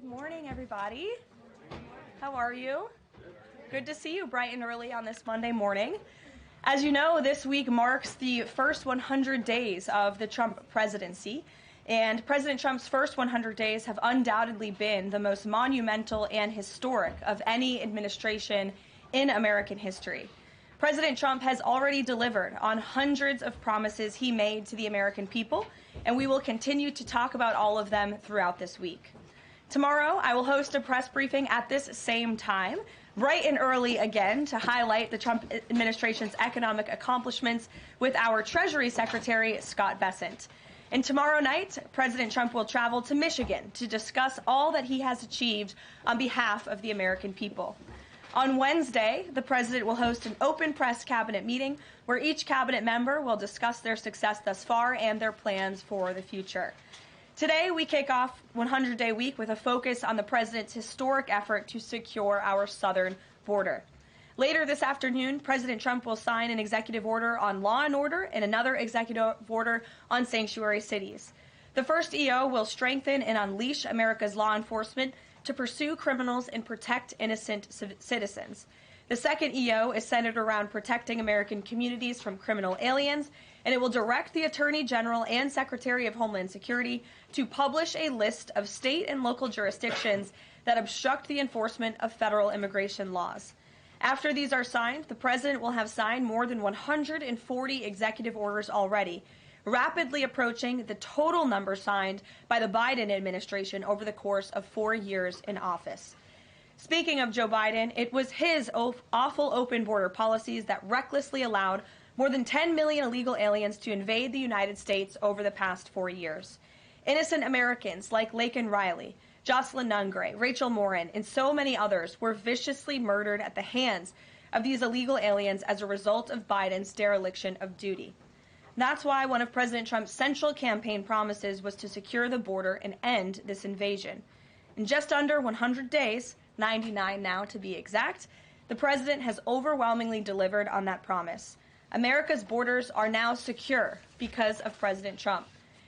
Good morning, everybody. How are you? Good to see you bright and early on this Monday morning. As you know, this week marks the first 100 days of the Trump presidency, and President Trump's first 100 days have undoubtedly been the most monumental and historic of any administration in American history. President Trump has already delivered on hundreds of promises he made to the American people, and we will continue to talk about all of them throughout this week. Tomorrow, I will host a press briefing at this same time, bright and early again, to highlight the Trump administration's economic accomplishments with our Treasury Secretary, Scott Bessent. And tomorrow night, President Trump will travel to Michigan to discuss all that he has achieved on behalf of the American people. On Wednesday, the president will host an open press cabinet meeting where each cabinet member will discuss their success thus far and their plans for the future. Today, we kick off 100-day week with a focus on the president's historic effort to secure our southern border. Later this afternoon, President Trump will sign an executive order on law and order and another executive order on sanctuary cities. The first EO will strengthen and unleash America's law enforcement to pursue criminals and protect innocent citizens. The second EO is centered around protecting American communities from criminal aliens, and it will direct the Attorney General and Secretary of Homeland Security to publish a list of state and local jurisdictions that obstruct the enforcement of federal immigration laws. After these are signed, the president will have signed more than 140 executive orders already, rapidly approaching the total number signed by the Biden administration over the course of 4 years in office. Speaking of Joe Biden, it was his awful open border policies that recklessly allowed more than 10 million illegal aliens to invade the United States over the past 4 years. Innocent Americans like Laken Riley, Jocelyn Nungray, Rachel Morin, and so many others were viciously murdered at the hands of these illegal aliens as a result of Biden's dereliction of duty. That's why one of President Trump's central campaign promises was to secure the border and end this invasion. In just under 100 days, 99 now to be exact, the president has overwhelmingly delivered on that promise. America's borders are now secure because of President Trump.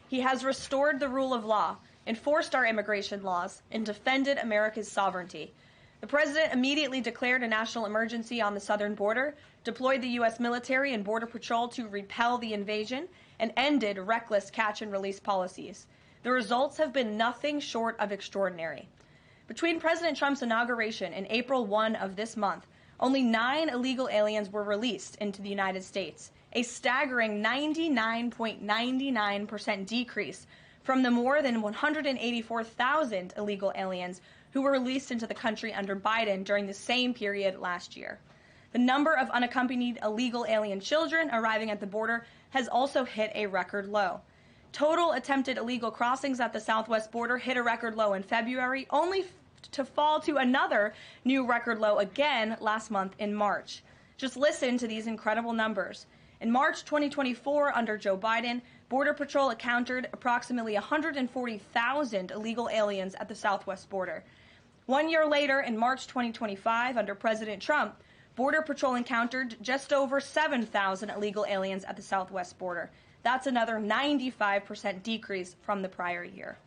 He has restored the rule of law, enforced our immigration laws, and defended America's sovereignty. The president immediately declared a national emergency on the southern border, deployed the U.S. military and Border Patrol to repel the invasion, and ended reckless catch-and-release policies. The results have been nothing short of extraordinary. Between President Trump's inauguration and April 1 of this month, only 9 illegal aliens were released into the United States, a staggering 99.99% decrease from the more than 184,000 illegal aliens who were released into the country under Biden during the same period last year. The number of unaccompanied illegal alien children arriving at the border has also hit a record low. Total attempted illegal crossings at the southwest border hit a record low in February, only to fall to another new record low again last month in March. Just listen to these incredible numbers. In March 2024, under Joe Biden, Border Patrol encountered approximately 140,000 illegal aliens at the southwest border. 1 year later, in March 2025, under President Trump, Border Patrol encountered just over 7,000 illegal aliens at the southwest border. That's another 95% decrease from the prior year.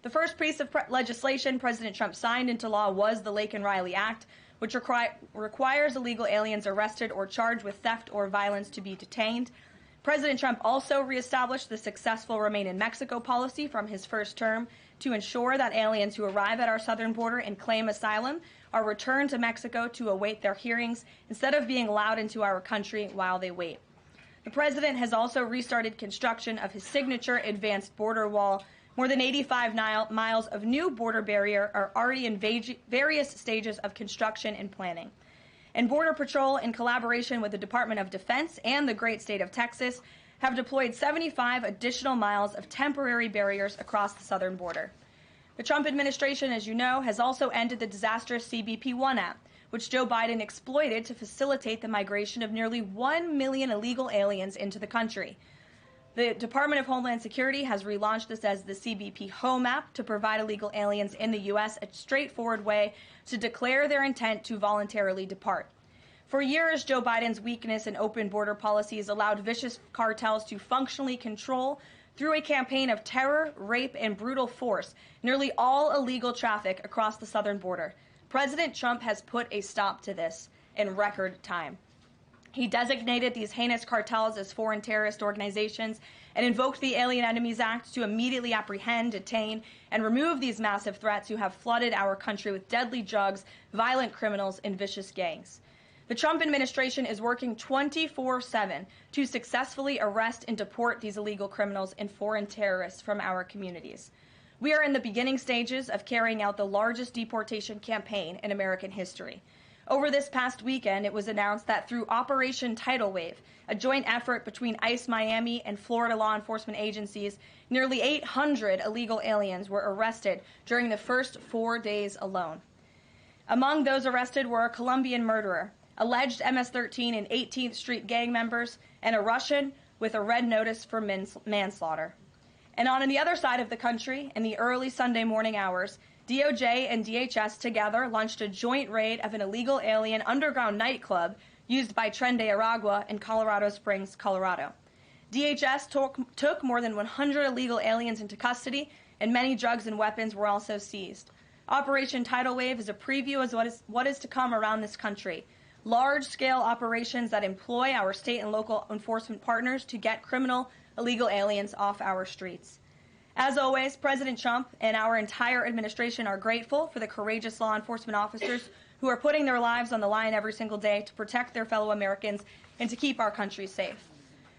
The first piece of legislation President Trump signed into law was the Laken Riley Act, which requires illegal aliens arrested or charged with theft or violence to be detained. President Trump also reestablished the successful Remain in Mexico policy from his first term to ensure that aliens who arrive at our southern border and claim asylum are returned to Mexico to await their hearings instead of being allowed into our country while they wait. The president has also restarted construction of his signature advanced border wall. More than 85 miles of new border barrier are already in various stages of construction and planning. And Border Patrol, in collaboration with the Department of Defense and the great state of Texas, have deployed 75 additional miles of temporary barriers across the southern border. The Trump administration, as you know, has also ended the disastrous CBP-1 app, which Joe Biden exploited to facilitate the migration of nearly 1 million illegal aliens into the country. The Department of Homeland Security has relaunched this as the CBP Home app to provide illegal aliens in the U.S. a straightforward way to declare their intent to voluntarily depart. For years, Joe Biden's weakness in open border policies allowed vicious cartels to functionally control through a campaign of terror, rape, and brutal force nearly all illegal traffic across the southern border. President Trump has put a stop to this in record time. He designated these heinous cartels as foreign terrorist organizations and invoked the Alien Enemies Act to immediately apprehend, detain, and remove these massive threats who have flooded our country with deadly drugs, violent criminals, and vicious gangs. The Trump administration is working 24/7 to successfully arrest and deport these illegal criminals and foreign terrorists from our communities. We are in the beginning stages of carrying out the largest deportation campaign in American history. Over this past weekend, it was announced that through Operation Tidal Wave, a joint effort between ICE Miami and Florida law enforcement agencies, nearly 800 illegal aliens were arrested during the first 4 days alone. Among those arrested were a Colombian murderer, alleged MS-13 and 18th Street gang members, and a Russian with a red notice for manslaughter. And on the other side of the country, in the early Sunday morning hours, DOJ and DHS together launched a joint raid of an illegal alien underground nightclub used by Tren de Aragua in Colorado Springs, Colorado. DHS took more than 100 illegal aliens into custody, and many drugs and weapons were also seized. Operation Tidal Wave is a preview of what is to come around this country. Large-scale operations that employ our state and local enforcement partners to get criminal illegal aliens off our streets. As always, President Trump and our entire administration are grateful for the courageous law enforcement officers who are putting their lives on the line every single day to protect their fellow Americans and to keep our country safe.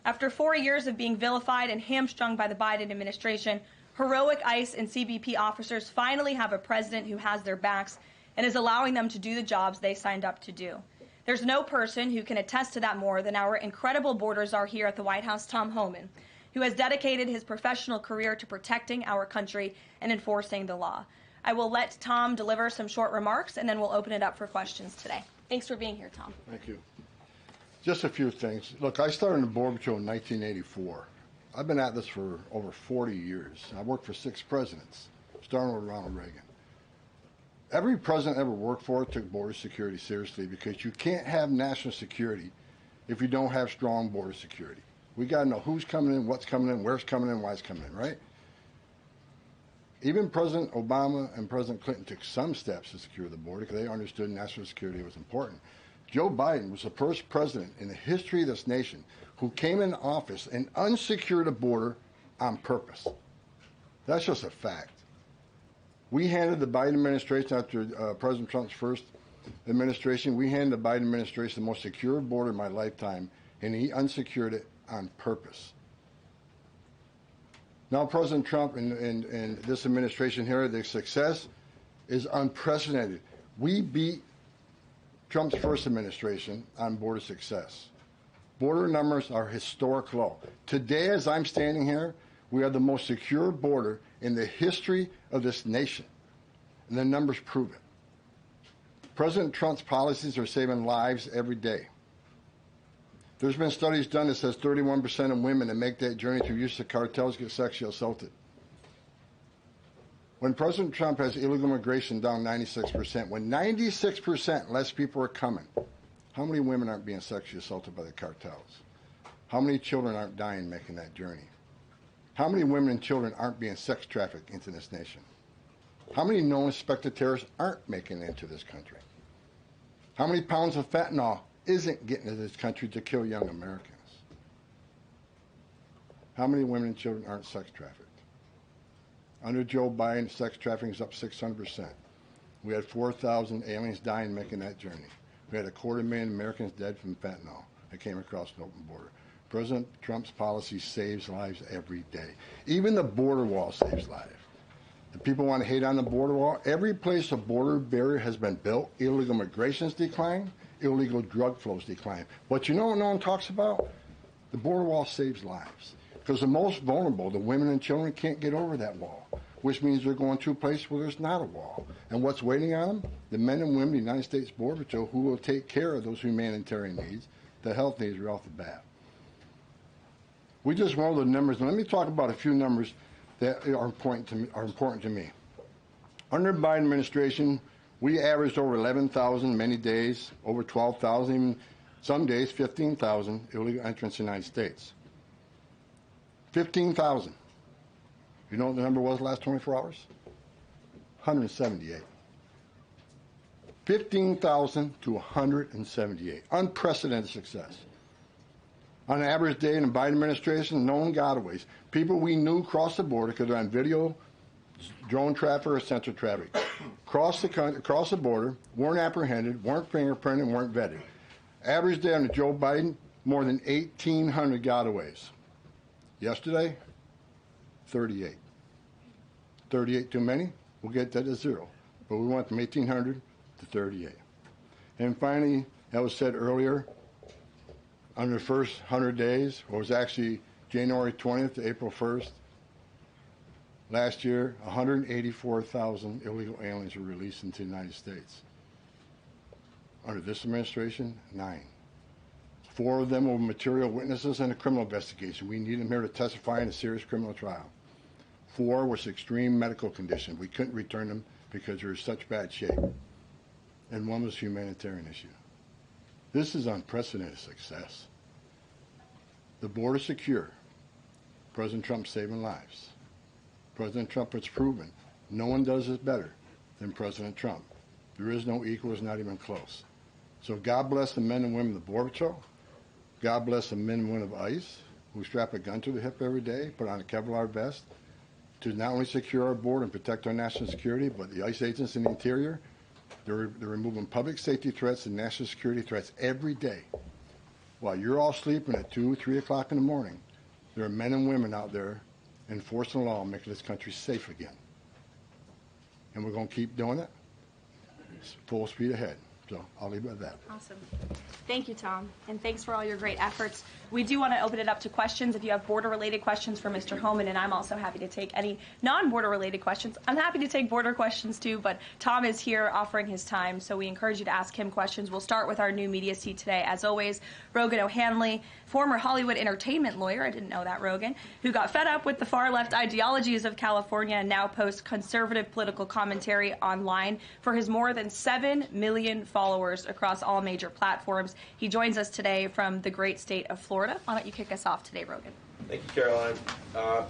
After 4 years of being vilified and hamstrung by the Biden administration, heroic ICE and CBP officers finally have a president who has their backs and is allowing them to do the jobs they signed up to do. There's no person who can attest to that more than our incredible border czar here at the White House, Tom Homan, who has dedicated his professional career to protecting our country and enforcing the law. I will let Tom deliver some short remarks, and then we'll open it up for questions today. Thanks for being here, Tom. Thank you. Just a few things. Look, I started in the Border Patrol in 1984. I've been at this for over 40 years. I worked for 6 presidents, starting with Ronald Reagan. Every president I ever worked for took border security seriously, because you can't have national security if you don't have strong border security. We got to know who's coming in, what's coming in, where's coming in, why it's coming in, right? Even President Obama and President Clinton took some steps to secure the border because they understood national security was important. Joe Biden was the first president in the history of this nation who came in office and unsecured a border on purpose. That's just a fact. We handed the Biden administration, after President Trump's first administration, we handed the Biden administration the most secure border in my lifetime, and he unsecured it on purpose. Now, President Trump and this administration here, the success is unprecedented. We beat Trump's first administration on border success. Border numbers are historic low. Today, as I'm standing here, we are the most secure border in the history of this nation, and the numbers prove it. President Trump's policies are saving lives every day. There's been studies done that says 31% of women that make that journey through use of cartels get sexually assaulted. When President Trump has illegal immigration down 96%, when 96% less people are coming, how many women aren't being sexually assaulted by the cartels? How many children aren't dying making that journey? How many women and children aren't being sex trafficked into this nation? How many known suspected terrorists aren't making it into this country? How many pounds of fentanyl isn't getting into this country to kill young Americans? How many women and children aren't sex trafficked? Under Joe Biden, sex trafficking is up 600%. We had 4,000 aliens dying making that journey. We had 250,000 Americans dead from fentanyl that came across an open border. President Trump's policy saves lives every day. Even the border wall saves lives. The people want to hate on the border wall. Every place a border barrier has been built, illegal migration's declined, illegal drug flows decline. But you know what no one talks about? The border wall saves lives. Because the most vulnerable, the women and children, can't get over that wall, which means they're going to a place where there's not a wall. And what's waiting on them? The men and women of the United States Border Patrol who will take care of those humanitarian needs, the health needs right off the bat. We just went over the numbers, and let me talk about a few numbers that are important to me. Under the Biden administration, we averaged over 11,000 many days, over 12,000, even some days 15,000 illegal entrants in the United States. 15,000. You know what the number was the last 24 hours? 178. 15,000 to 178. Unprecedented success. On an average day in the Biden administration, known gotaways. People we knew crossed the border because they're on video, drone traffic, or sensor traffic. Crossed the border, weren't apprehended, weren't fingerprinted, weren't vetted. Average day under Joe Biden, more than 1,800 gotaways. Yesterday, 38. 38 too many? We'll get that to 0. But we went from 1,800 to 38. And finally, that was said earlier, under the first 100 days, or it was actually January 20th to April 1st, last year, 184,000 illegal aliens were released into the United States. Under this administration, 9. 4 of them were material witnesses in a criminal investigation. We need them here to testify in a serious criminal trial. 4 was extreme medical condition. We couldn't return them because they were in such bad shape. And 1 was a humanitarian issue. This is unprecedented success. The border is secure. President Trump saving lives. President Trump has proven no one does this better than President Trump. There is no equal, it's not even close. So God bless the men and women of the Border Patrol. God bless the men and women of ICE who strap a gun to their hip every day, put on a Kevlar vest to not only secure our border and protect our national security, but the ICE agents in the interior, they're removing public safety threats and national security threats every day. While you're all sleeping at 2, 3 o'clock in the morning, there are men and women out there enforcing the law and making this country safe again. And we're going to keep doing it. Full speed ahead. So I'll leave it at that. Awesome. Thank you, Tom, and thanks for all your great efforts. We do want to open it up to questions. If you have border-related questions for Mr. Homan, and I'm also happy to take any non-border-related questions. I'm happy to take border questions, too, but Tom is here offering his time, so we encourage you to ask him questions. We'll start with our new media seat today. As always, Rogan O'Hanley, former Hollywood entertainment lawyer, I didn't know that, Rogan, who got fed up with the far-left ideologies of California and now posts conservative political commentary online for his more than 7 million followers across all major platforms. He joins us today from the great state of Florida. Why don't you kick us off today, Rogan? Thank you, Caroline.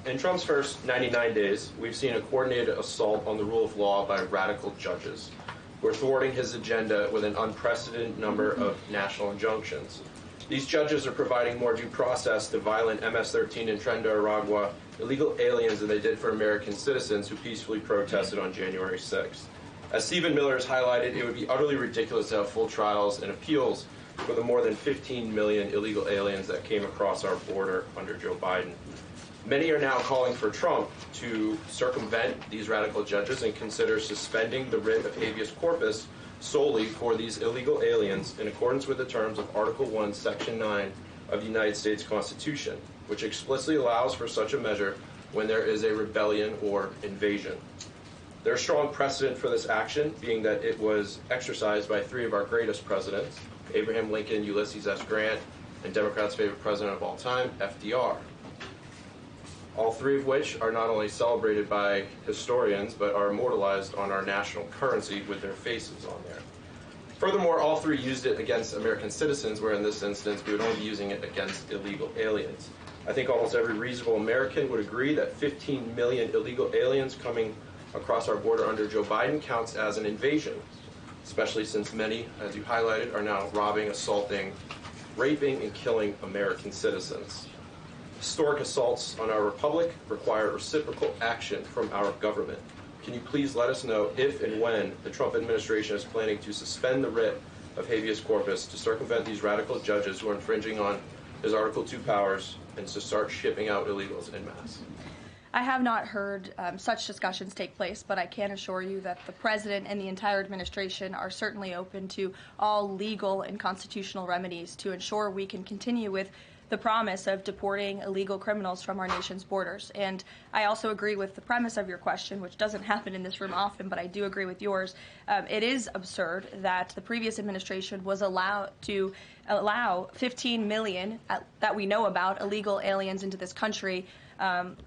In Trump's first 99 days, we've seen a coordinated assault on the rule of law by radical judges. We're thwarting his agenda with an unprecedented number of national injunctions. These judges are providing more due process to violent MS-13 and Tren de Aragua illegal aliens than they did for American citizens who peacefully protested on January 6th. As Stephen Miller has highlighted, it would be utterly ridiculous to have full trials and appeals for the more than 15 million illegal aliens that came across our border under Joe Biden. Many are now calling for Trump to circumvent these radical judges and consider suspending the writ of habeas corpus solely for these illegal aliens in accordance with the terms of Article 1, Section 9 of the United States Constitution, which explicitly allows for such a measure when there is a rebellion or invasion. There's strong precedent for this action, being that it was exercised by 3 of our greatest presidents, Abraham Lincoln, Ulysses S. Grant, and Democrats' favorite president of all time, FDR. All 3 of which are not only celebrated by historians, but are immortalized on our national currency with their faces on there. Furthermore, all 3 used it against American citizens, where in this instance we would only be using it against illegal aliens. I think almost every reasonable American would agree that 15 million illegal aliens coming across our border under Joe Biden counts as an invasion, especially since many, as you highlighted, are now robbing, assaulting, raping, and killing American citizens. Historic assaults on our republic require reciprocal action from our government. Can you please let us know if and when the Trump administration is planning to suspend the writ of habeas corpus to circumvent these radical judges who are infringing on his Article 2 powers and to start shipping out illegals en masse? I have not heard such discussions take place, but I can assure you that the president and the entire administration are certainly open to all legal and constitutional remedies to ensure we can continue with the promise of deporting illegal criminals from our nation's borders. And I also agree with the premise of your question, which doesn't happen in this room often, but I do agree with yours. It is absurd that the previous administration was allowed to allow 15 million that we know about illegal aliens into this country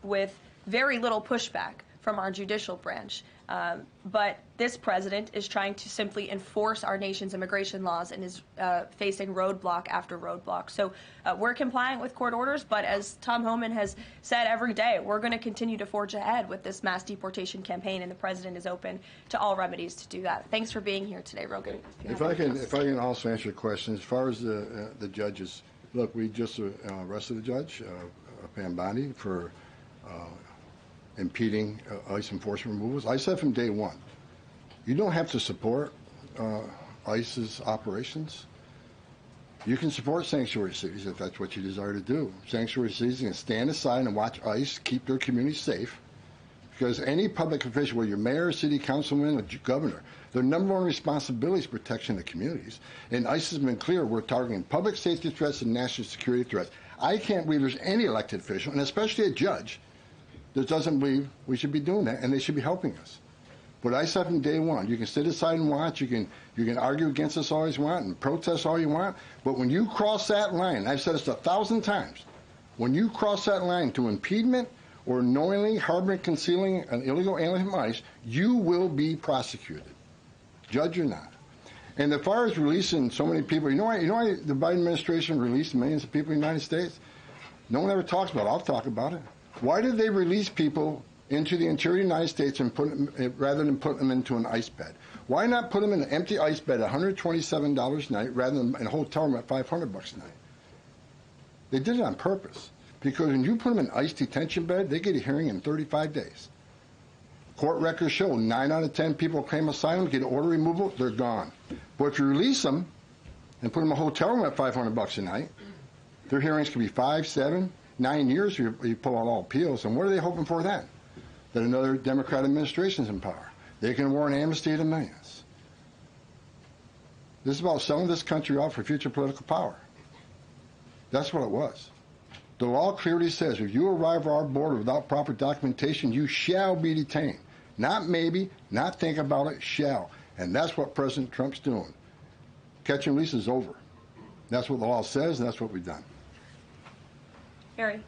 with very little pushback from our judicial branch. But this president is trying to simply enforce our nation's immigration laws and is facing roadblock after roadblock. So we're compliant with court orders, but as Tom Homan has said every day, we're going to continue to forge ahead with this mass deportation campaign, and the president is open to all remedies to do that. Thanks for being here today, Rogan. If I can also answer your question, as far as the judges, look, we just arrested a judge, Pambandi, for impeding ICE enforcement removals. I said from day one, you don't have to support ICE's operations. You can support sanctuary cities if that's what you desire to do. Sanctuary cities can stand aside and watch ICE keep their communities safe, because any public official, whether you're mayor, city councilman, or governor, their number one responsibility is protection of the communities. And ICE has been clear, we're targeting public safety threats and national security threats. I can't believe there's any elected official, and especially a judge, that doesn't believe we should be doing that, and they should be helping us. But I said from day one, you can sit aside and watch, you can argue against us all you want and protest all you want, but when you cross that line, I've said this 1,000 times, when you cross that line to impediment or knowingly harboring, concealing an illegal alien from ICE, you will be prosecuted, judge or not. And as far as releasing so many people, you know why the Biden administration released millions of people in the United States? No one ever talks about it. I'll talk about it. Why did they release people into the interior of the United States and rather than put them into an ice bed? Why not put them in an empty ice bed at $127 a night rather than in a hotel room at $500 a night? They did it on purpose, because when you put them in an ice detention bed, they get a hearing in 35 days. Court records show 9 out of 10 people claim asylum, get order removal, they're gone. But if you release them and put them in a hotel room at $500 a night, their hearings could be 5, 7, 9 years. You pull out all appeals, and what are they hoping for then? That another Democrat administration is in power. They can award an amnesty to millions. This is about selling this country off for future political power. That's what it was. The law clearly says if you arrive at our border without proper documentation, you shall be detained. Not maybe, not think about it, shall. And that's what President Trump's doing. Catch and release is over. That's what the law says, and that's what we've done. Harry.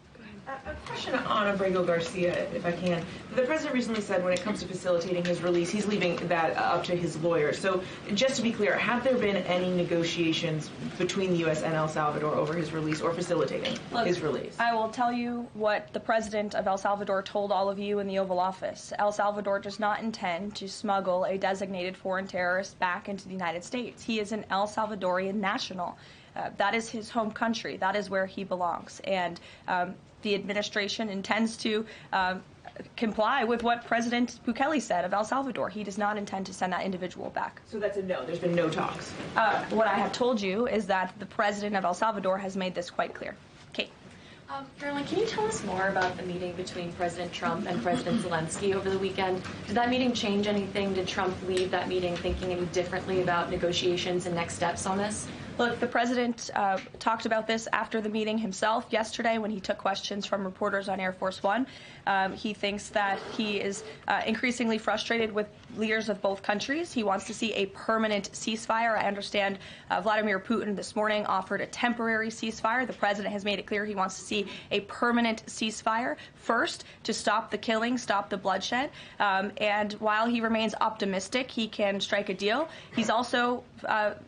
A question on Abrego Garcia, if I can. The president recently said when it comes to facilitating his release, he's leaving that up to his lawyer. So just to be clear, have there been any negotiations between the U.S. and El Salvador over his release or facilitating his release? I will tell you what the president of El Salvador told all of you in the Oval Office. El Salvador does not intend to smuggle a designated foreign terrorist back into the United States. He is an El Salvadorian national. That is his home country. That is where he belongs. And the administration intends to comply with what President Bukele said of El Salvador. He does not intend to send that individual back. So that's a no. There's been no talks. What I have told you is that the president of El Salvador has made this quite clear. Kate. Karoline, can you tell us more about the meeting between President Trump and President Zelensky over the weekend? Did that meeting change anything? Did Trump leave that meeting thinking any differently about negotiations and next steps on this? Look, the president talked about this after the meeting himself yesterday when he took questions from reporters on Air Force One. He thinks that he is increasingly frustrated with leaders of both countries. He wants to see a permanent ceasefire. I understand Vladimir Putin this morning offered a temporary ceasefire. The president has made it clear he wants to see a permanent ceasefire first to stop the killing, stop the bloodshed. And while he remains optimistic he can strike a deal, he's also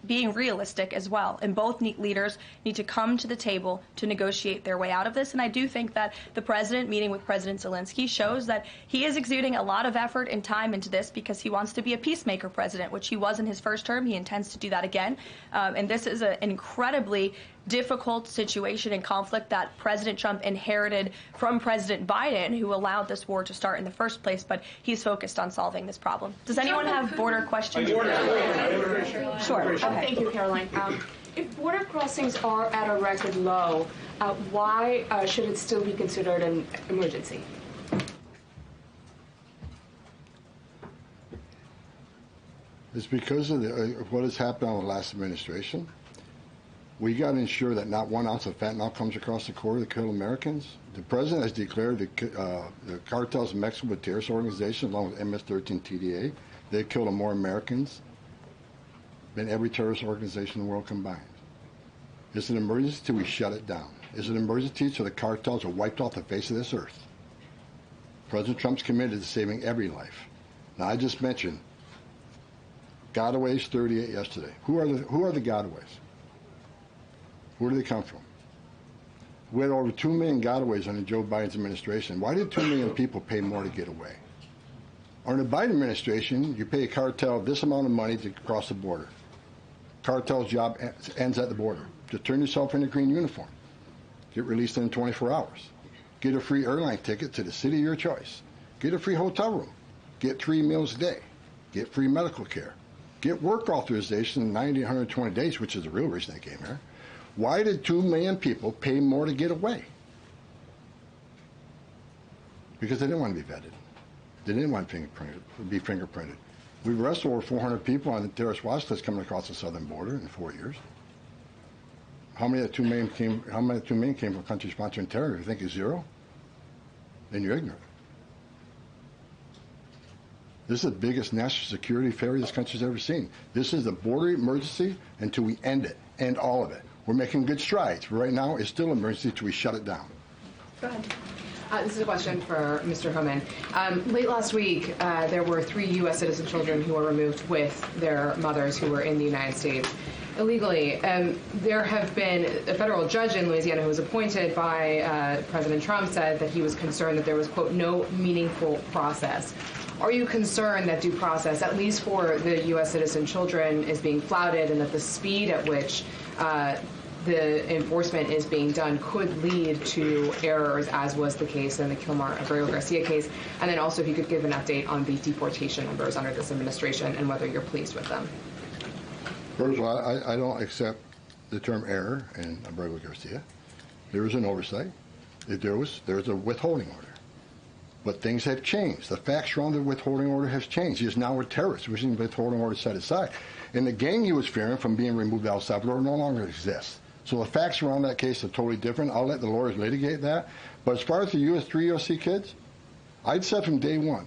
being realistic as well. And both leaders need to come to the table to negotiate their way out of this. And I do think that the president meeting with President Zelensky shows that he is exuding a lot of effort and time into this because he wants to be a peacemaker president, which he was in his first term. He intends to do that again. And this is an incredibly difficult situation and conflict that President Trump inherited from President Biden, who allowed this war to start in the first place, but he's focused on solving this problem. Does anyone have border questions? Sure. Okay. Thank you, Caroline. If border crossings are at a record low, why should it still be considered an emergency? It's because of what has happened on the last administration. We got to ensure that not 1 ounce of fentanyl comes across the border to kill Americans. The president has declared the cartels in Mexico with terrorist organizations, along with MS-13 TDA. They've killed more Americans than every terrorist organization in the world combined. It's an emergency till we shut it down. It's an emergency till the cartels are wiped off the face of this earth. President Trump's committed to saving every life. Now, I just mentioned gotaways, 38 yesterday. Who are the gotaways? Where do they come from? We had over 2 million gotaways under Joe Biden's administration. Why did 2 million people pay more to get away? Under the Biden administration, you pay a cartel this amount of money to cross the border. Cartel's job ends at the border. Just turn yourself in a green uniform. Get released in 24 hours. Get a free airline ticket to the city of your choice. Get a free hotel room. Get 3 meals a day. Get free medical care. Get work authorization in 90 to 120 days, which is the real reason they came here. Why did 2 million people pay more to get away? Because they didn't want to be vetted. They didn't want to be fingerprinted. We've arrested over 400 people on the terrorist watch list coming across the southern border in 4 years. How many of the 2 million came? How many of the 2 million came from countries sponsoring terror? If you think it's zero, then you're ignorant. This is the biggest national security failure this country's ever seen. This is a border emergency until we end it, end all of it. We're making good strides, but right now it's still an emergency until we shut it down. Go ahead. This is a question for Mr. Homan. Late last week, there were 3 U.S. citizen children who were removed with their mothers who were in the United States illegally. There have been a federal judge in Louisiana who was appointed by President Trump said that he was concerned that there was, quote, no meaningful process. Are you concerned that due process, at least for the U.S. citizen children, is being flouted and that the speed at which the enforcement is being done could lead to errors, as was the case in the Kilmar-Abreu-Garcia case? And then also if you could give an update on the deportation numbers under this administration and whether you're pleased with them. First of all, I don't accept the term error in Abreu-Garcia. There was an oversight. There's a withholding order. But things have changed. The facts around the withholding order has changed. He is now a terrorist, which is the withholding order set aside. And the gang he was fearing from being removed to El Salvador no longer exists. So the facts around that case are totally different. I'll let the lawyers litigate that. But as far as the 3 USC kids, I'd said from day one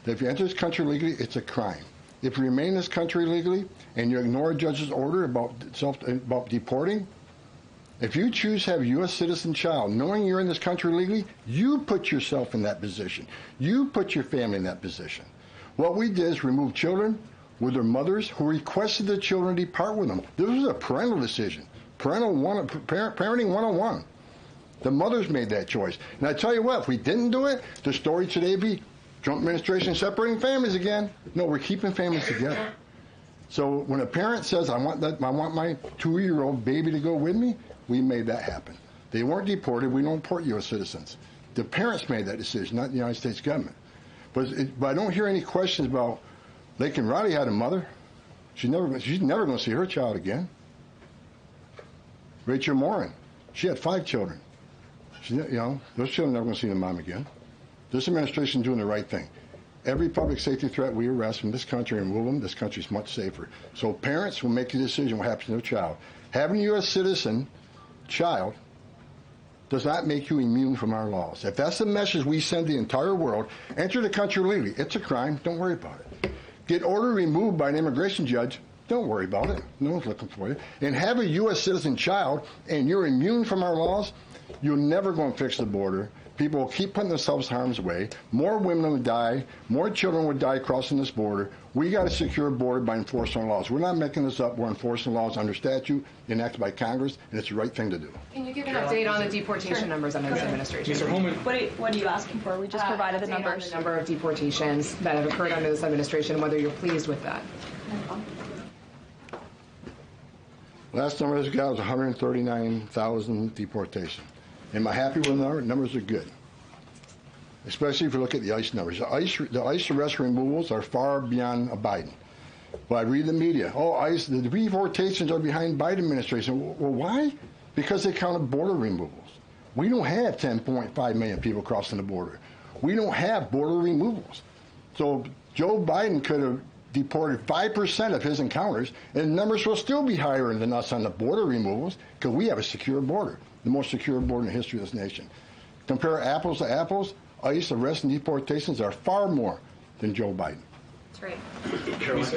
that if you enter this country legally, it's a crime. If you remain in this country legally and you ignore a judge's order about deporting, if you choose to have a U.S. citizen child, knowing you're in this country legally, you put yourself in that position. You put your family in that position. What we did is remove children with their mothers who requested the children depart with them. This was a parental decision. Parenting 101. The mothers made that choice. And I tell you what, if we didn't do it, the story today would be Trump administration separating families again. No, we're keeping families together. So when a parent says, I want my 2-year-old baby to go with me, we made that happen. They weren't deported. We don't deport U.S. citizens. The parents made that decision, not the United States government. But I don't hear any questions about Laken Riley had a mother. She's never going to see her child again. Rachel Morin, she had 5 children. Those children are never going to see their mom again. This administration is doing the right thing. Every public safety threat we arrest in this country and remove them, this country is much safer. So parents will make a decision what happens to their child. Having a U.S. citizen child does not make you immune from our laws. If that's the message we send the entire world, enter the country legally. It's a crime. Don't worry about it. Get order removed by an immigration judge. Don't worry about it. No one's looking for you. And have a U.S. citizen child, and you're immune from our laws, you're never going to fix the border. People will keep putting themselves in harm's way. More women would die. More children would die crossing this border. We got to secure a border by enforcing our laws. We're not making this up. We're enforcing laws under statute enacted by Congress, and it's the right thing to do. Can you give an update on the deportation numbers under this administration? Mr. Homan. What are you asking for? We just provided the numbers. On the number of deportations that have occurred under this administration, whether you're pleased with that. Last number I got was 139,000 deportations. Am I happy with the number? Numbers are good, especially if you look at the ICE numbers. The ICE arrest removals are far beyond Biden. But I read the media. Oh, ICE, the deportations are behind Biden administration. Well, why? Because they counted border removals. We don't have 10.5 million people crossing the border. We don't have border removals. So Joe Biden could have deported 5% of his encounters, and the numbers will still be higher than us on the border removals because we have a secure border, the most secure border in the history of this nation. Compare apples to apples, ICE arrests and deportations are far more than Joe Biden. That's right.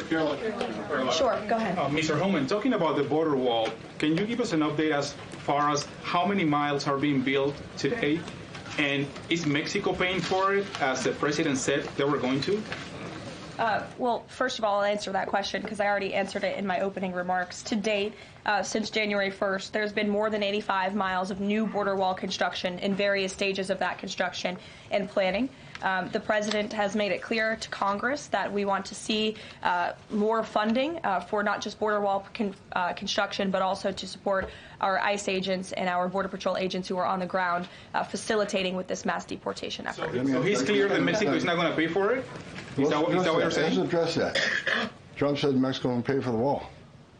Sure, go ahead. Mr. Homan, talking about the border wall, can you give us an update as far as how many miles are being built today? And is Mexico paying for it, as the president said they were going to? Well, first of all, I'll answer that question because I already answered it in my opening remarks. To date, since January 1st, there's been more than 85 miles of new border wall construction in various stages of that construction and planning. The president has made it clear to Congress that we want to see more funding for not just border wall construction, but also to support our ICE agents and our Border Patrol agents who are on the ground facilitating with this mass deportation effort. So he's clear that Mexico is not going to pay for it? Is that what you're saying? Let's address that. Trump said Mexico will pay for the wall.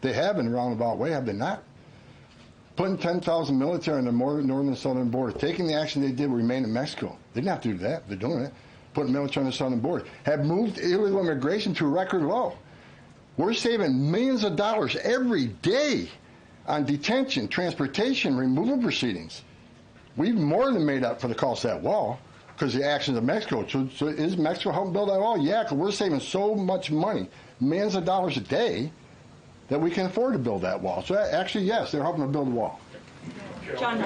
They have in a roundabout way, have they not? Putting 10,000 military on the northern and southern border, taking the action they did remain in Mexico. They didn't have to do that. They're doing it. Putting military on the southern border. Have moved illegal immigration to a record low. We're saving millions of dollars every day on detention, transportation, removal proceedings. We've more than made up for the cost of that wall because of the actions of Mexico. So is Mexico helping build that wall? Yeah, because we're saving so much money, millions of dollars a day, that we can afford to build that wall. So actually, yes, they're helping to build the wall. John.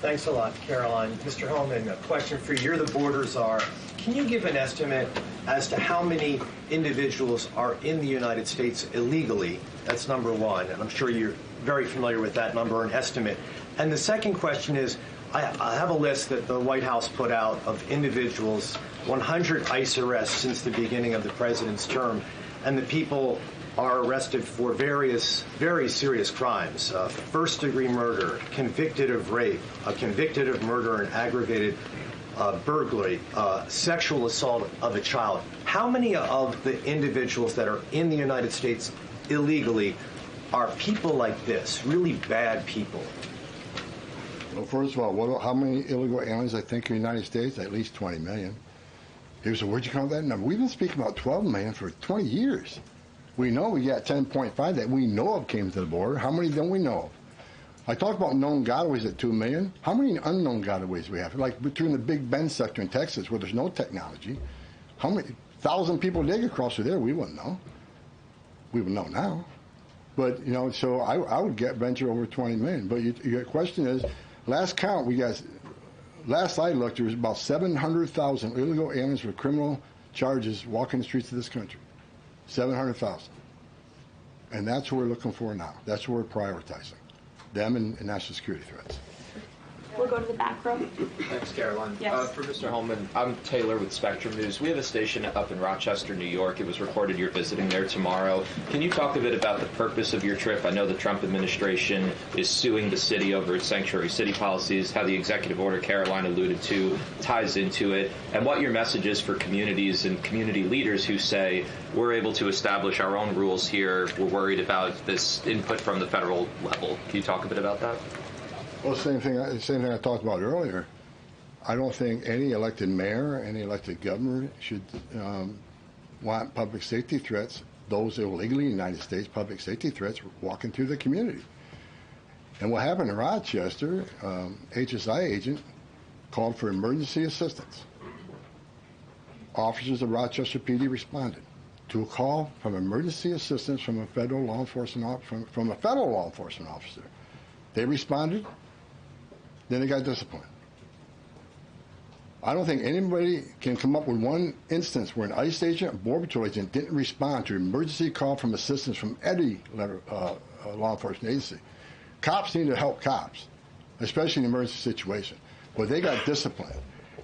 Thanks a lot, Karoline. Mr. Homan, a question for you. You're the border czar. Can you give an estimate as to how many individuals are in the United States illegally? That's number one, and I'm sure you're very familiar with that number, an estimate. And the second question is, I have a list that the White House put out of individuals, 100 ICE arrests since the beginning of the president's term, and the people are arrested for various very serious crimes, first-degree murder, convicted of rape, convicted of murder and aggravated burglary, sexual assault of a child. How many of the individuals that are in the United States illegally are people like this, really bad people? Well, first of all, how many illegal aliens I think in the United States? At least 20 million. He said, where'd you come up with that number? We've been speaking about 12 million for 20 years. We know we got 10.5 that we know of came to the border. How many don't we know of? I talked about known gotaways at 2 million. How many unknown gotaways we have? Like between the Big Bend sector in Texas where there's no technology, how many 1,000 people dig across through there? We wouldn't know. We would know now. But, you know, so I would venture over 20 million. But your question is, last count, last I looked, there was about 700,000 illegal aliens with criminal charges walking the streets of this country. 700,000. And that's what we're looking for now. That's what we're prioritizing. Them and national security threats. We'll go to the back row. Thanks, Caroline. Yes. For Mr. Homan, I'm Taylor with Spectrum News. We have a station up in Rochester, New York. It was reported you're visiting there tomorrow. Can you talk a bit about the purpose of your trip? I know the Trump administration is suing the city over its sanctuary city policies, how the executive order Caroline alluded to ties into it, and what your message is for communities and community leaders who say, we're able to establish our own rules here. We're worried about this input from the federal level. Can you talk a bit about that? Well, same thing I talked about earlier. I don't think any elected mayor, any elected governor should want public safety threats, those illegally in the United States, public safety threats, walking through the community. And what happened in Rochester, HSI agent called for emergency assistance. Officers of Rochester PD responded to a call from emergency assistance from a federal law enforcement officer. They responded. Then they got disciplined. I don't think anybody can come up with one instance where an ICE agent, a Border Patrol agent, didn't respond to an emergency call from assistance from any law enforcement agency. Cops need to help cops, especially in an emergency situation. But they got disciplined.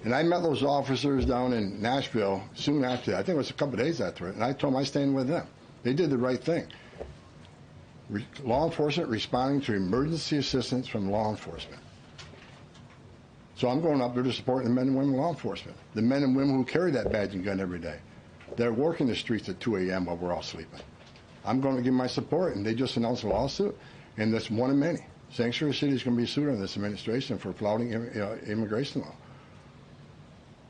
And I met those officers down in Nashville soon after that. I think it was a couple of days after it. And I told them I stand with them. They did the right thing. Law enforcement responding to emergency assistance from law enforcement. So I'm going up there to support the men and women of law enforcement, the men and women who carry that badge and gun every day. They're working the streets at 2 a.m. while we're all sleeping. I'm going to give my support, and they just announced a lawsuit, and that's one of many. Sanctuary City is going to be sued on this administration for flouting immigration law.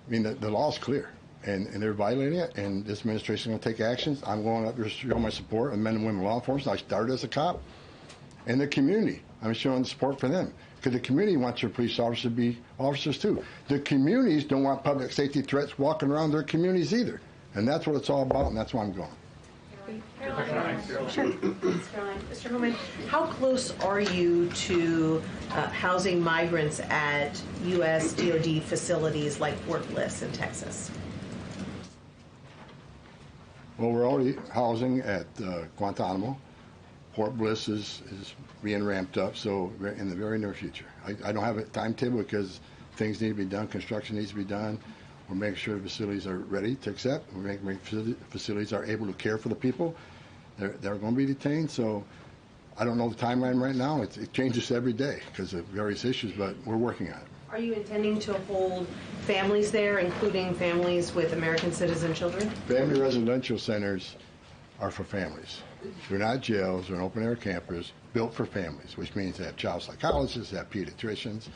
I mean, the law is clear, and they're violating it, and this administration is going to take actions. I'm going up there to show my support and men and women of law enforcement. I started as a cop. And the community, I'm showing support for them. Because the community wants their police officers to be officers too. The communities don't want public safety threats walking around their communities either. And that's what it's all about, and that's why I'm going. Sure. Mr. Homan, how close are you to housing migrants at U.S. DOD facilities like Fort Bliss in Texas? Well, we're already housing at Guantanamo. Port Bliss is being ramped up, so in the very near future. I don't have a timetable because things need to be done, construction needs to be done. We're making sure the facilities are ready to accept. We're making facilities are able to care for the people. They're going to be detained, so I don't know the timeline right now. It changes every day because of various issues, but we're working on it. Are you intending to hold families there, including families with American citizen children? Family residential centers are for families. They're not jails, they're open-air campers built for families, which means they have child psychologists, they have pediatricians.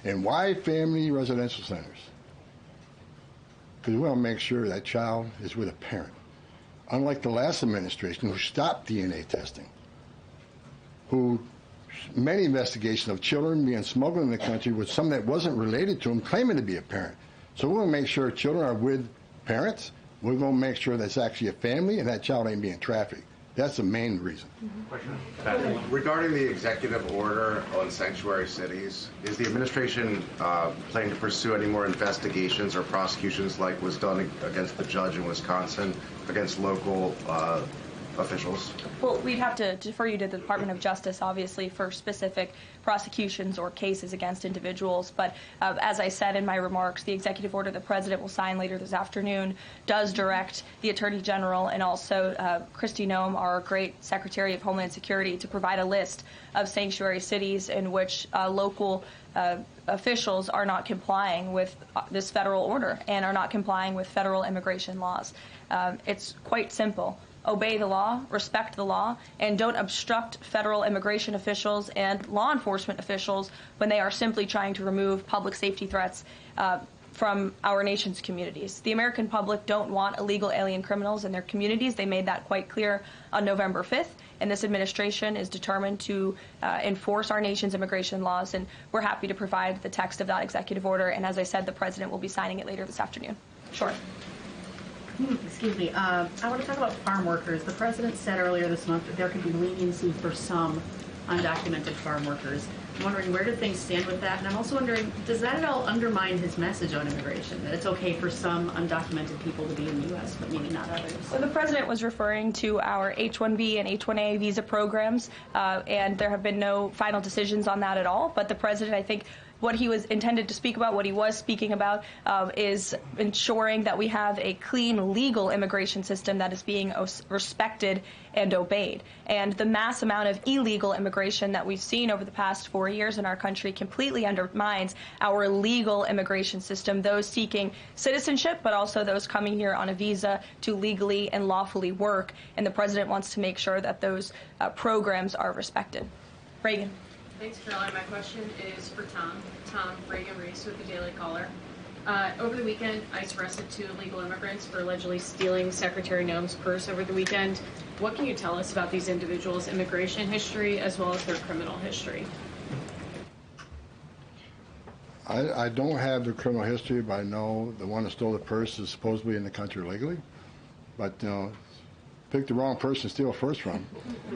And why family residential centers? Because we want to make sure that child is with a parent. Unlike the last administration who stopped DNA testing, who many investigations of children being smuggled in the country with someone that wasn't related to them claiming to be a parent. So we're going to make sure children are with parents. We're going to make sure that's actually a family and that child ain't being trafficked. That's the main reason. Regarding the executive order on sanctuary cities, is the administration planning to pursue any more investigations or prosecutions like was done against the judge in Wisconsin, against local officials? Well, we'd have to defer you to the Department of Justice, obviously, for specific prosecutions or cases against individuals. But as I said in my remarks, the executive order the President will sign later this afternoon does direct the Attorney General and also Kristi Noem, our great Secretary of Homeland Security, to provide a list of sanctuary cities in which local officials are not complying with this federal order and are not complying with federal immigration laws. It's quite simple. Obey the law, respect the law, and don't obstruct federal immigration officials and law enforcement officials when they are simply trying to remove public safety threats from our nation's communities. The American public don't want illegal alien criminals in their communities. They made that quite clear on November 5th, and this administration is determined to enforce our nation's immigration laws, and we're happy to provide the text of that executive order, and as I said, the President will be signing it later this afternoon. Sure. Excuse me. I want to talk about farm workers. The President said earlier this month that there could be leniency for some undocumented farm workers. I'm wondering, where do things stand with that? And I'm also wondering, does that at all undermine his message on immigration, that it's okay for some undocumented people to be in the U.S., but maybe not others? Well, the President was referring to our H-1B and H-1A visa programs, and there have been no final decisions on that at all. But the President, I think, what he was intended to speak about, what he was speaking about, is ensuring that we have a clean, legal immigration system that is being respected and obeyed. And the mass amount of illegal immigration that we've seen over the past 4 years in our country completely undermines our legal immigration system, those seeking citizenship, but also those coming here on a visa to legally and lawfully work. And the President wants to make sure that those programs are respected. Reagan. Thanks, Caroline. My question is for Tom. Tom, Reagan Reese with the Daily Caller. Over the weekend, ICE arrested 2 illegal immigrants for allegedly stealing Secretary Noem's purse over the weekend. What can you tell us about these individuals' immigration history as well as their criminal history? I don't have the criminal history, but I know the one that stole the purse is supposedly in the country legally. But, you know, pick the wrong person to steal first from.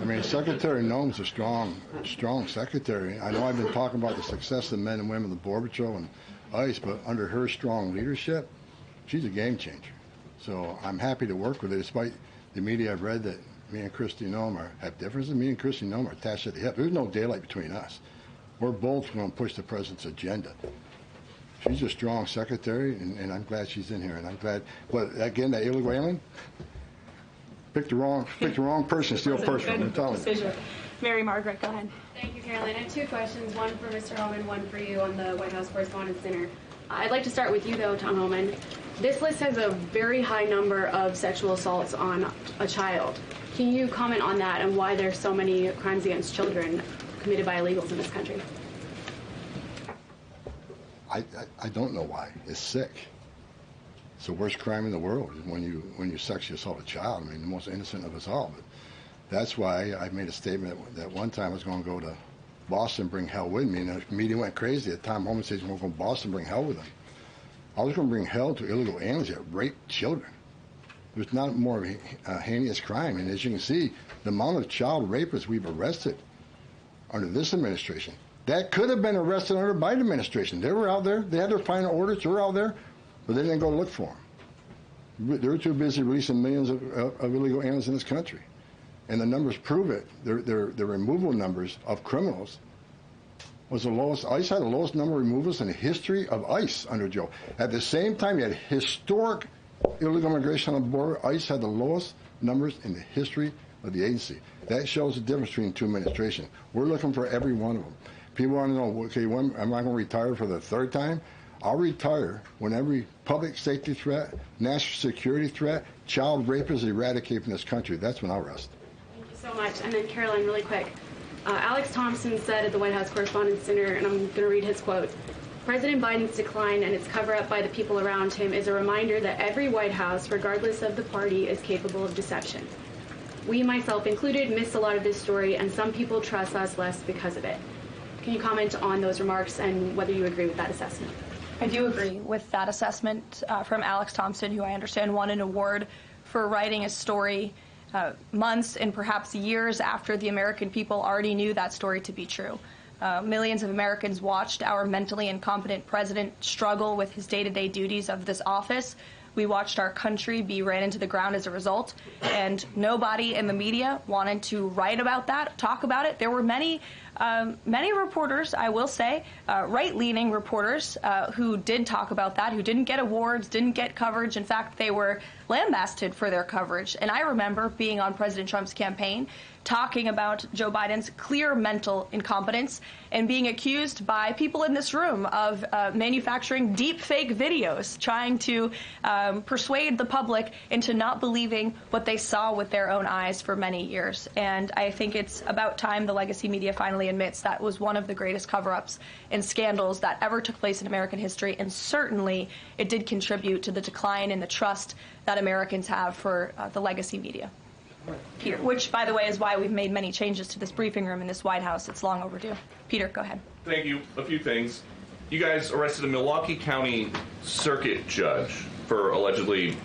I mean, Secretary Noem's a strong secretary. I know I've been talking about the success of men and women of the Border Patrol and ICE, but under her strong leadership, she's a game changer. So I'm happy to work with her, despite the media I've read that me and Kristi Noem have differences. Me and Kristi Noem are attached at the hip. There's no daylight between us. We're both going to push the President's agenda. She's a strong secretary, and I'm glad she's in here. And I'm glad, but again, that illegal alien, pick the wrong person, steal first from. I'm telling you. Mary Margaret, go ahead. Thank you, Caroline. I have 2 questions, one for Mr. Homan, one for you on the White House Correspondents' Dinner. I'd like to start with you, though, Tom Homan. This list has a very high number of sexual assaults on a child. Can you comment on that and why there's so many crimes against children committed by illegals in this country? I don't know why. It's sick. It's the worst crime in the world when you sexually assault a child. I mean, the most innocent of us all. But that's why I made a statement that one time I was going to go to Boston, bring hell with me, and the media went crazy. At the time, Homan says, we're going to Boston, bring hell with them. I was going to bring hell to illegal aliens that rape children. There's not more of a heinous crime. And as you can see, the amount of child rapists we've arrested under this administration, that could have been arrested under the Biden administration. They were out there. They had their final orders. They were out there, but they didn't go look for them. They're too busy releasing millions of illegal aliens in this country. And the numbers prove it. The removal numbers of criminals was the lowest. ICE had the lowest number of removals in the history of ICE under Joe. At the same time, you had historic illegal immigration on the border. ICE had the lowest numbers in the history of the agency. That shows the difference between two administrations. We're looking for every one of them. People want to know, okay, when am I going to retire for the third time? I'll retire when every public safety threat, national security threat, child rape is eradicated from this country. That's when I'll rest. Thank you so much. And then Karoline, really quick. Alex Thompson said at the White House Correspondents' Dinner, and I'm going to read his quote, "President Biden's decline and its cover-up by the people around him is a reminder that every White House, regardless of the party, is capable of deception. We, myself included, missed a lot of this story, and some people trust us less because of it." Can you comment on those remarks and whether you agree with that assessment? I do agree with that assessment from Alex Thompson, who I understand won an award for writing a story months and perhaps years after the American people already knew that story to be true. Millions of Americans watched our mentally incompetent president struggle with his day-to-day duties of this office. We watched our country be ran into the ground as a result, and nobody in the media wanted to write about that, talk about it. There were many reporters, I will say, right-leaning reporters who did talk about that, who didn't get awards, didn't get coverage. In fact, they were lambasted for their coverage. And I remember being on President Trump's campaign, talking about Joe Biden's clear mental incompetence and being accused by people in this room of manufacturing deep fake videos, trying to persuade the public into not believing what they saw with their own eyes for many years. And I think it's about time the legacy media finally admits that was one of the greatest cover-ups and scandals that ever took place in American history, and certainly it did contribute to the decline in the trust that Americans have for the legacy media. Peter, which, by the way, is why we've made many changes to this briefing room in this White House. It's long overdue. Peter, go ahead. Thank you. A few things. You guys arrested a Milwaukee County circuit judge for allegedly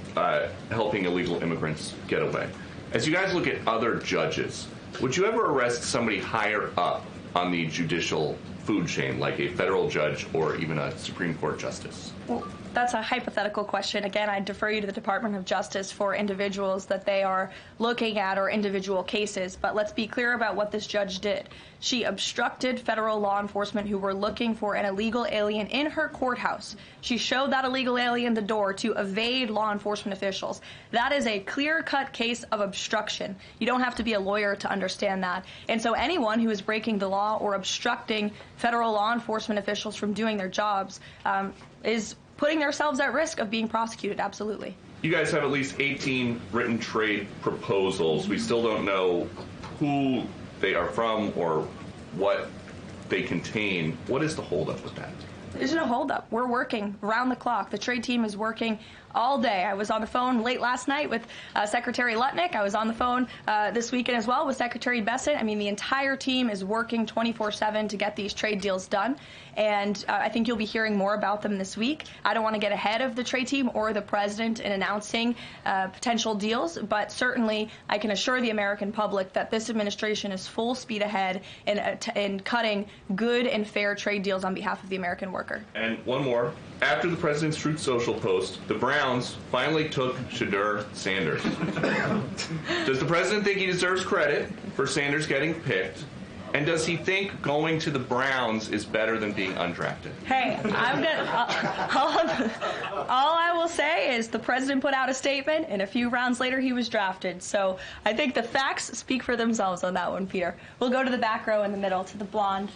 helping illegal immigrants get away. As you guys look at other judges, would you ever arrest somebody higher up on the judicial food chain, like a federal judge or even a Supreme Court justice? Well, that's a hypothetical question. Again, I defer you to the Department of Justice for individuals that they are looking at or individual cases. But let's be clear about what this judge did. She obstructed federal law enforcement who were looking for an illegal alien in her courthouse. She showed that illegal alien the door to evade law enforcement officials. That is a clear-cut case of obstruction. You don't have to be a lawyer to understand that. And so anyone who is breaking the law or obstructing federal law enforcement officials from doing their jobs is putting themselves at risk of being prosecuted, absolutely. You guys have at least 18 written trade proposals. We still don't know who they are from or what they contain. What is the holdup with that? There's no holdup. We're working around the clock. The trade team is working all day. I was on the phone late last night with Secretary Lutnick. I was on the phone this weekend as well with Secretary Bessent. I mean, the entire team is working 24/7 to get these trade deals done. And I think you'll be hearing more about them this week. I don't want to get ahead of the trade team or the president in announcing potential deals, but certainly I can assure the American public that this administration is full speed ahead in cutting good and fair trade deals on behalf of the American worker. And one more. After the president's Truth Social post, the Browns finally took Shadur Sanders. Does the president think he deserves credit for Sanders getting picked? And does he think going to the Browns is better than being undrafted? Hey, all I will say is the president put out a statement, and a few rounds later he was drafted. So I think the facts speak for themselves on that one, Peter. We'll go to the back row in the middle, to the blonde.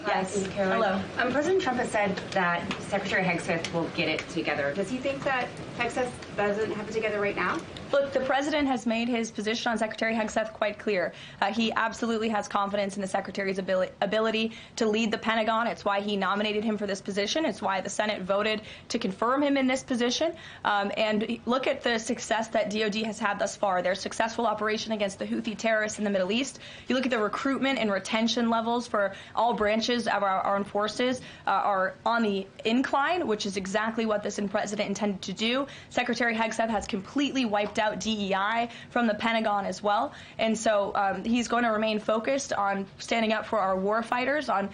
Yes. Hello. President Trump has said that Secretary Hegseth will get it together. Does he think that Hegseth doesn't have it together right now? Look, the president has made his position on Secretary Hegseth quite clear. He absolutely has confidence in the secretary's ability to lead the Pentagon. It's why he nominated him for this position. It's why the Senate voted to confirm him in this position. And look at the success that DOD has had thus far. Their successful operation against the Houthi terrorists in the Middle East. You look at the recruitment and retention levels for all branches of our armed forces are on the incline, which is exactly what this president intended to do. Secretary Hegseth has completely wiped out DEI from the Pentagon as well. And so he's going to remain focused on standing up for our war fighters, on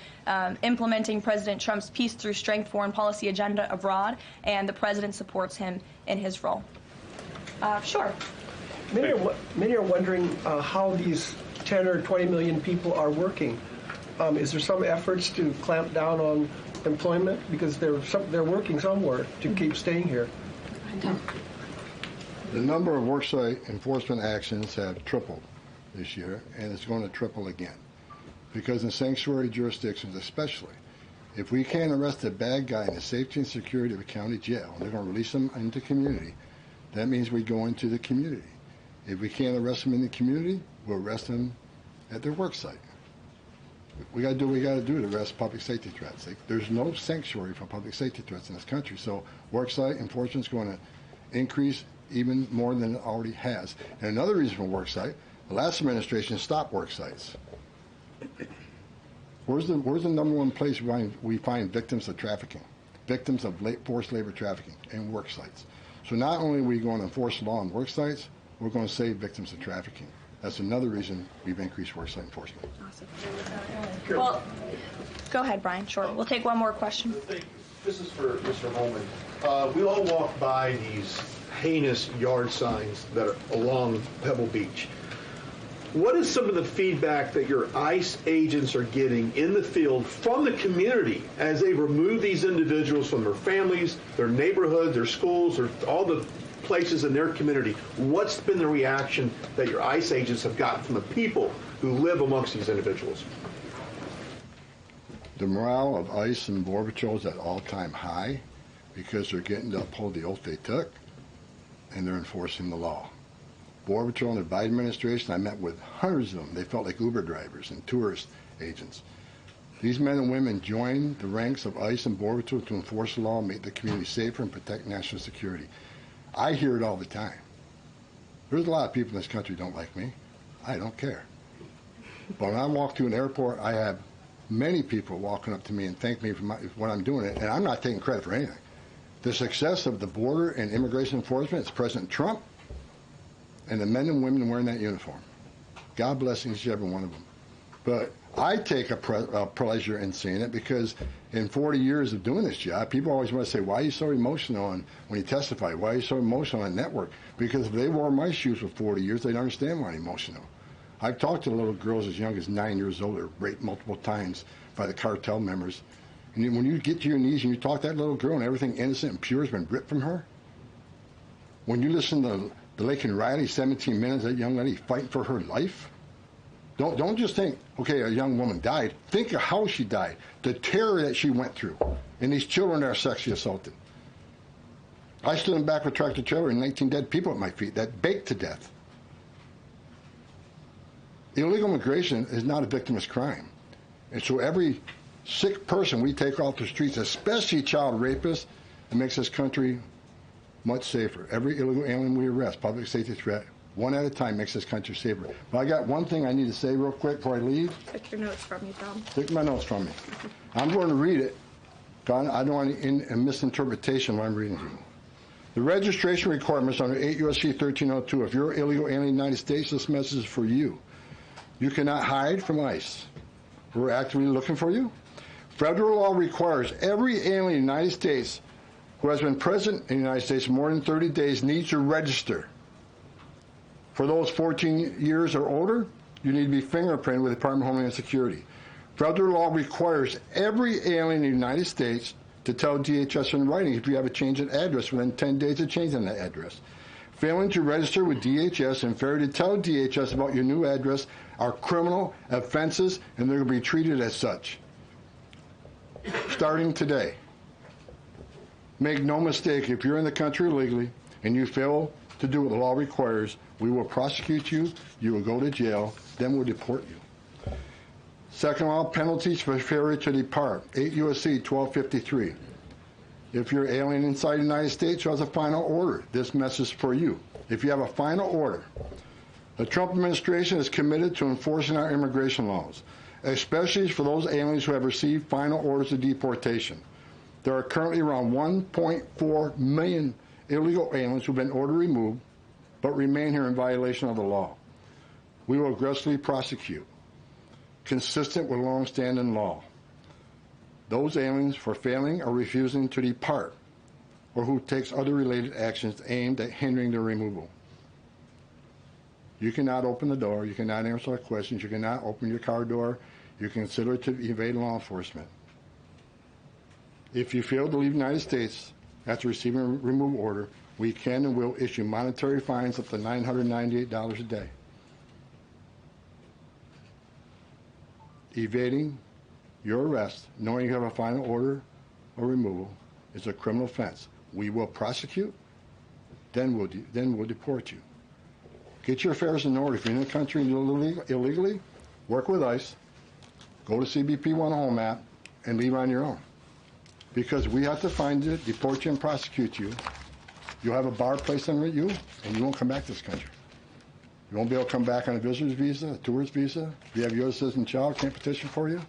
implementing President Trump's peace through strength foreign policy agenda abroad, and the president supports him in his role. Sure. Many are wondering how these 10 or 20 million people are working. Is there some efforts to clamp down on employment because they're working somewhere to keep staying here? The number of worksite enforcement actions have tripled this year, and it's going to triple again. Because in sanctuary jurisdictions especially, if we can't arrest a bad guy in the safety and security of a county jail, and they're going to release them into the community, that means we go into the community. If we can't arrest them in the community, we'll arrest them at their work site. We got to do what we got to do to arrest public safety threats. There's no sanctuary for public safety threats in this country, so worksite enforcement is going to increase even more than it already has. And another reason for worksite, the last administration stopped worksites. Where's the number one place we find victims of trafficking, victims of forced labor trafficking, and work sites? So not only are we going to enforce law on work sites, we're going to save victims of trafficking. That's another reason we've increased worksite enforcement. Awesome. Well, go ahead, Brian. Sure. We'll take one more question. This is for Mr. Homan. We all walk by these heinous yard signs that are along Pebble Beach. What is some of the feedback that your ICE agents are getting in the field from the community as they remove these individuals from their families, their neighborhood, their schools, or all the places in their community? What's been the reaction that your ICE agents have gotten from the people who live amongst these individuals? The morale of ICE and Border Patrol is at all-time high because they're getting to uphold the oath they took, and they're enforcing the law. Border Patrol and the Biden administration, I met with hundreds of them. They felt like Uber drivers and tourist agents. These men and women joined the ranks of ICE and Border Patrol to enforce the law, make the community safer, and protect national security. I hear it all the time. There's a lot of people in this country who don't like me. I don't care. But when I walk through an airport, I have many people walking up to me and thank me for what I'm doing, and I'm not taking credit for anything. The success of the border and immigration enforcement is President Trump and the men and women wearing that uniform. God bless each and every one of them. But I take a pleasure in seeing it because in 40 years of doing this job, people always want to say, why are you so emotional when you testify? Why are you so emotional on network? Because if they wore my shoes for 40 years, they'd understand why I'm emotional. I've talked to little girls as young as 9 years old that were raped multiple times by the cartel members. And when you get to your knees and you talk to that little girl and everything innocent and pure has been ripped from her, when you listen to the Laken Riley, 17 minutes, that young lady fighting for her life, don't just think, okay, a young woman died. Think of how she died, the terror that she went through, and these children that are sexually assaulted. I stood in the back of a tractor trailer and 19 dead people at my feet that baked to death. Illegal immigration is not a victimless crime. And so every sick person we take off the streets, especially child rapists, it makes this country much safer. Every illegal alien we arrest, public safety threat, one at a time, makes this country safer. But I got one thing I need to say real quick before I leave. Take your notes from you, Tom. Take my notes from me. I'm going to read it. I don't want any misinterpretation of what I'm reading to you. The registration requirements under 8 U.S.C. 1302. If you're an illegal alien in the United States, this message is for you. You cannot hide from ICE. We're actively looking for you. Federal law requires every alien in the United States who has been present in the United States more than 30 days needs to register. For those 14 years or older, you need to be fingerprinted with the Department of Homeland Security. Federal law requires every alien in the United States to tell DHS in writing if you have a change in address within 10 days of changing that address. Failing to register with DHS and failure to tell DHS about your new address are criminal offenses, and they're going to be treated as such. Starting today. Make no mistake, if you're in the country illegally and you fail to do what the law requires, we will prosecute you, you will go to jail, then we'll deport you. Second law, penalties for failure to depart. 8 U.S.C. 1253. If you're alien inside the United States who has a final order, this message is for you. If you have a final order, the Trump administration is committed to enforcing our immigration laws, especially for those aliens who have received final orders of deportation. There are currently around 1.4 million illegal aliens who have been ordered removed but remain here in violation of the law. We will aggressively prosecute, consistent with long-standing law, those aliens for failing or refusing to depart or who takes other related actions aimed at hindering their removal. You cannot open the door, you cannot answer questions, you cannot open your car door, you consider it to evade law enforcement. If you fail to leave the United States after receiving a removal order, we can and will issue monetary fines up to $998 a day. Evading your arrest, knowing you have a final order or removal, is a criminal offense. We will prosecute, then we'll deport you. Get your affairs in order. If you're in the country illegally, work with ICE, go to CBP 1 Home app, and leave on your own. Because we have to find you, deport you, and prosecute you. You'll have a bar placed on you, and you won't come back to this country. You won't be able to come back on a visitor's visa, a tourist visa. If you have your citizen child, can't petition for you.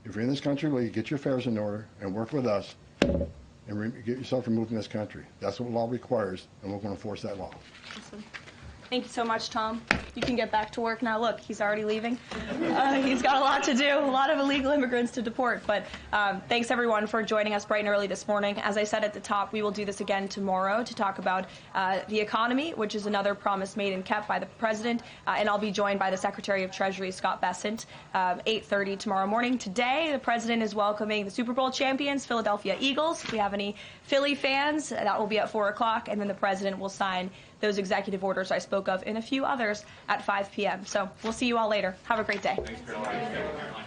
If you're in this country, well, you get your affairs in order and work with us and get yourself removed from this country. That's what law requires, and we're going to enforce that law. Awesome. Thank you so much, Tom. You can get back to work now. Look, he's already leaving. He's got a lot to do, a lot of illegal immigrants to deport. But thanks, everyone, for joining us bright and early this morning. As I said at the top, we will do this again tomorrow to talk about the economy, which is another promise made and kept by the president. And I'll be joined by the Secretary of Treasury, Scott Bessent, 8:30 tomorrow morning. Today, the president is welcoming the Super Bowl champions, Philadelphia Eagles. If we have any Philly fans, that will be at 4 o'clock. And then the president will sign those executive orders I spoke of and a few others at 5 p.m. So we'll see you all later. Have a great day. Thanks, Caroline.